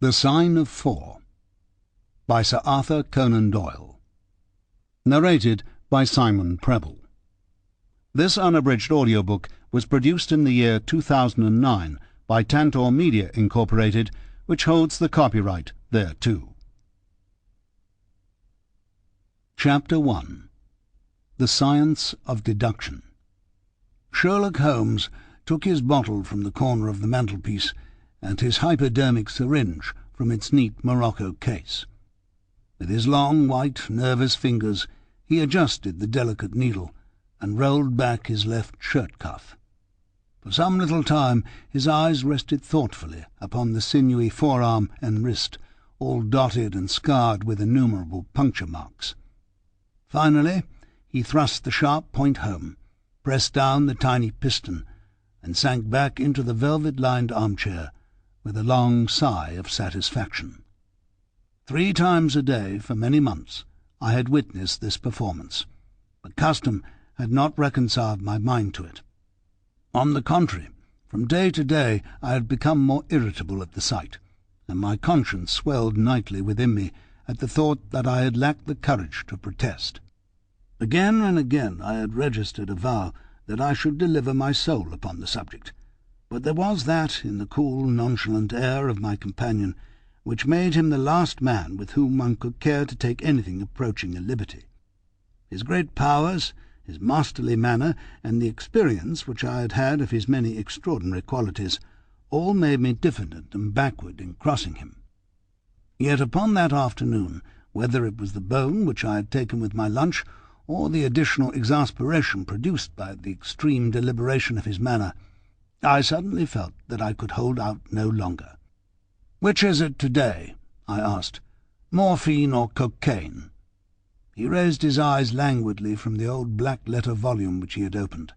The Sign of Four by Sir Arthur Conan Doyle. Narrated by Simon Prebble. This unabridged audiobook was produced in the year 2009 by Tantor Media Incorporated, which holds the copyright thereto. Chapter 1. The Science of Deduction. Sherlock Holmes took his bottle from the corner of the mantelpiece and his hypodermic syringe from its neat morocco case. With his long, white, nervous fingers he adjusted the delicate needle and rolled back his left shirt cuff. For some little time his eyes rested thoughtfully upon the sinewy forearm and wrist, all dotted and scarred with innumerable puncture marks. Finally he thrust the sharp point home, pressed down the tiny piston, and sank back into the velvet-lined armchair with a long sigh of satisfaction. 3 times a day for many months I had witnessed this performance, but custom had not reconciled my mind to it. On the contrary, from day to day I had become more irritable at the sight, and my conscience swelled nightly within me at the thought that I had lacked the courage to protest. Again and again I had registered a vow that I should deliver my soul upon the subject, but there was that in the cool, nonchalant air of my companion which made him the last man with whom one could care to take anything approaching a liberty. His great powers, his masterly manner, and the experience which I had had of his many extraordinary qualities, all made me diffident and backward in crossing him. Yet upon that afternoon, whether it was the bone which I had taken with my lunch, or the additional exasperation produced by the extreme deliberation of his manner, I suddenly felt that I could hold out no longer. "Which is it today?" I asked. "Morphine or cocaine?" He raised his eyes languidly from the old black-letter volume which he had opened.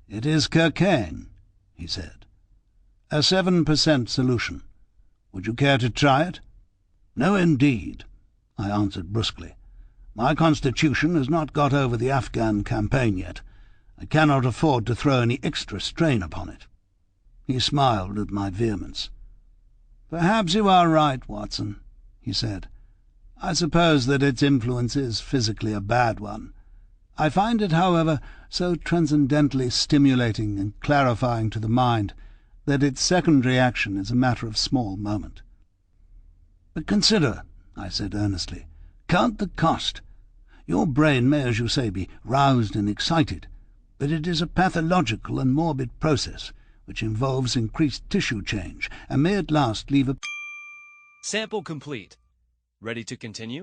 "It is cocaine," he said. "A 7% solution. Would you care to try it?" "No, indeed," I answered brusquely. "My constitution has not got over the Afghan campaign yet. I cannot afford to throw any extra strain upon it." He smiled at my vehemence. "Perhaps you are right, Watson," he said. "I suppose that its influence is physically a bad one. I find it, however, so transcendently stimulating and clarifying to the mind that its secondary action is a matter of small moment." "But consider," I said earnestly, "count the cost. Your brain may, as you say, be roused and excited, but it is a pathological and morbid process which involves increased tissue change and may at last leave a—" Sample complete. Ready to continue?